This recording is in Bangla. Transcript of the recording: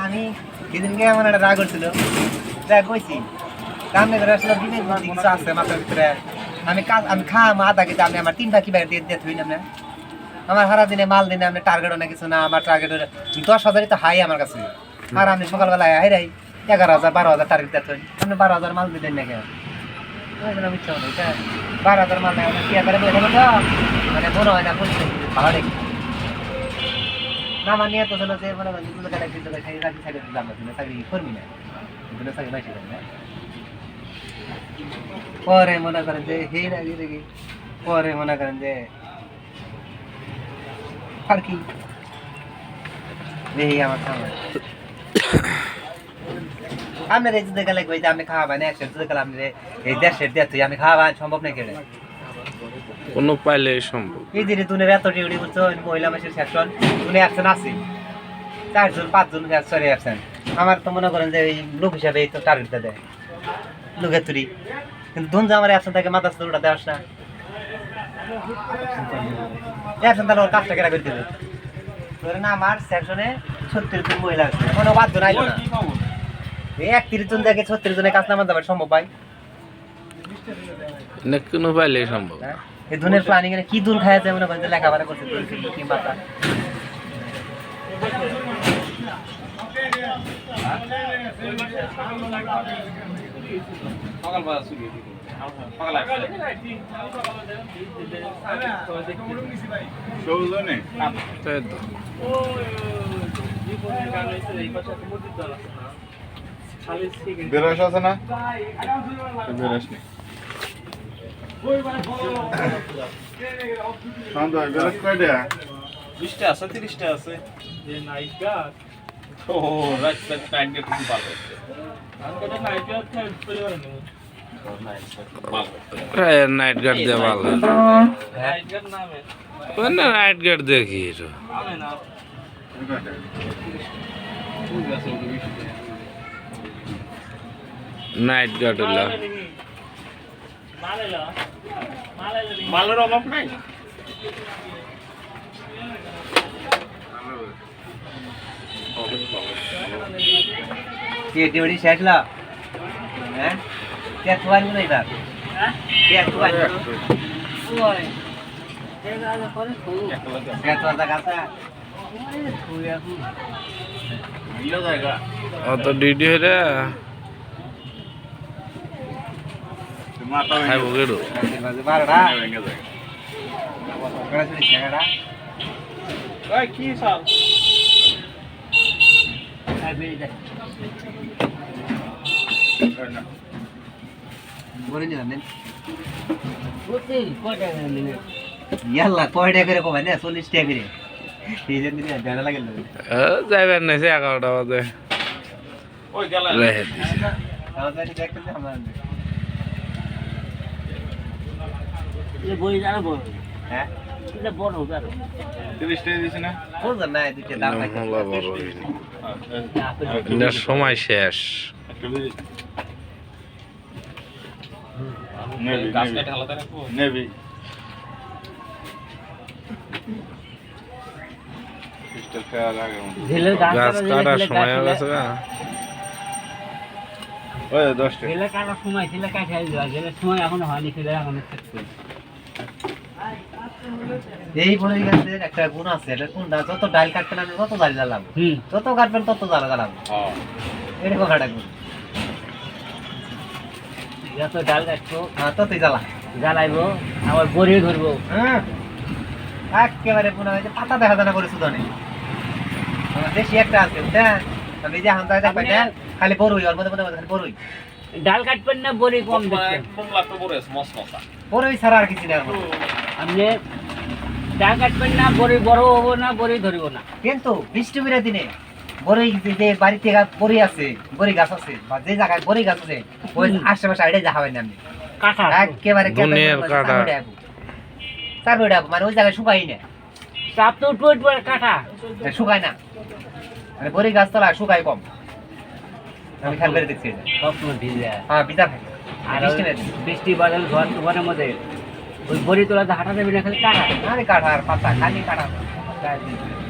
আমি সেদিনকে আমার একটা রাগ করছিল রাগ কইছি সামনে করে আসলে দিনের কিছু আছে মাথার ভিতরে আমি খাম আধা কেজি আমি আমার 3 বাকি বাইরে দিয়ে থই না আমার সারা দিনে মাল দিনে আপনি টার্গেটও না কিছু না আমার টার্গেট 10,000 তো হাই আমার কাছে আর আপনি সকালবেলায় হাই রাই 11,000 12,000 টার্গেট দিয়ে আপনি 12,000 মাল দিলেন না কেন মিথ্যা কথা 12,000 মাল নেই কি করে মানে মনে হয় না ভালো দেখি না মানে এত ছিল যে মনে করেন দুটো টাকা কিন্তু খাই রাখি সাইডে দাম না চাকরি করবি না কিন্তু চাকরি মাইছি না পরে মনে করেন যে হেই রাখি দেখি পরে মনে করেন যে আর কি এই আমার খাওয়া আমি রে যদি গেলে কই যে আমি খাওয়া না একশো যদি গেলে আমি এই দেশের দিয়ে তুই আমি খাওয়া সম্ভব না কেড়ে কোনো পাইলে সম্ভব এই যে দুনের এত ডিউটি করছো মহিলা মানুষের সেকশন তুমি অ্যাকশন আছে 4 জন 5 জন সরি অ্যাকশন আমার তো মনে করেন যে এই লোক হিসাবে এই তো টার্গেটটা দেয় লোকের তুরি কিন্তু দুন যে আমার অ্যাকশন থাকে মাথা উল্টা দেওয়াস না অ্যাকশন তাহলে ওর কাজটা কেরা করে দেবে ধরে না আমার সেকশনে 36 জন মহিলা আছে কোনো 5 জন আইলো না এই 31 জন দেখে 36 জনের কাজ নামান যাবে সম্ভব ভাই না কোনো পাইলে সম্ভব এই ধনের প্ল্যানিং এর কি দুন খায় যায় মনে করেন লেখাপড়া করতে কি মাথা সকালবেলা শুরু সকাল সৌজনে তাই তো বেরস আছে না বেরস নেই শান্ত বেরস কয়টা 20টা আছে 30টা আছে যে নাইট গার্ড ও রাইট সাইড নাইট গার্ড খুব ভালো হচ্ছে আর নাইট গার্ড থার্ড ফ্লোরে নেই নাইট গার্ড দিয়ে ভালো নাইট গার্ড নামে কোন নাইট গার্ড দেখি তো নামে না নাইট গার্ড হলো মালের অভাব নাই কে ডিউটি শেষ হলো হ্যাঁ কে তুই নাই বাপ কে তুই ওই এই গালে করে খুব কে তো দাদা কাছে তুই এখন দিলো জায়গা অত ডিডি হরে মাথা খাই বগেরো বাজে 12টা ভেঙে যায় কড়া চুরি খেড়া ওই কি সাল আই বেই দে বলে নিলাম নেন বুঝছি কয়টা নিলে ইয়াল্লা কয়টা করে কমাই না 40 টাকা করে এই যে দিনে জানা লাগে না যাইবেন না সে 11টা বাজে ওই গেল রেহে দিছে আমাদের দেখতে আমরা ये बोई जाना बोल হ্যাঁ ये बोल हो जारो 30 টাকা দিছ না বুঝছেন না এই দুটো দাম লাগে হলা বড় এটার সময় শেষ নেবি গাছ কেটে হালাতে রাখবো নেবি পিস্টল খেয়া লাগে झेले গাছ কাটার সময় হয়ে গেছে না ওই 10 টাকা झेले काटा समय झेले काटा दिया झेले समय এখন হয়নি ছেলে এখন চেক করি এই বলে গেছে একটা গুণ আছে এটা কোনটা যত ডাল কাটবেন আমি তত ডাল জ্বালাম যত কাটবেন তত জ্বালা জ্বালাম হ্যাঁ এরকম একটা গুণ যত ডাল কাটবো হ্যাঁ ততই জ্বালা জ্বালাইবো আবার বড়ি ধরবো হ্যাঁ একেবারে পুরো ওই যে পাতা দেখা যায় না করে শুধু নেই আমার দেশি একটা আছে বুঝছেন আমি যে হান্তা দেখবেন খালি বড়ই ওর মধ্যে মধ্যে খালি বড়ই ডাল কাটবেন না বড়ি কম দিচ্ছেন একদম লাগতো বড় মস মসা বড়ই ছাড়া আর কিছু না আপনি ডাল কাটবেন না বড়ি বড় হবো না বড়ি ধরবো না কিন্তু বৃষ্টি বিরা দিনে বড়ই যে বাড়িতে বড়ি আছে বড়ি গাছ আছে বা যে জায়গায় বড়ি গাছ আছে ওই আশেপাশে আইডে যাবেন না আপনি কাটা একেবারে দুনিয়ার কাটা তারপরে মানে ওই জায়গায় শুকাই না চাপ তো উঠবো উঠবো কাটা শুকায় না মানে বড়ি গাছ তলা শুকায় কম আমি খেয়াল করে দেখছি এটা। সবসময় ভিজে হ্যাঁ বিতা থাকে আর বৃষ্টি নেই বৃষ্টি বাদল ঘরের মধ্যে ওই বড়ি তোলা হাঁটা দেবে না খালি কাটা আরে কাঠা আর পাতা খালি কাঠা গায়ে দিয়ে দিবে।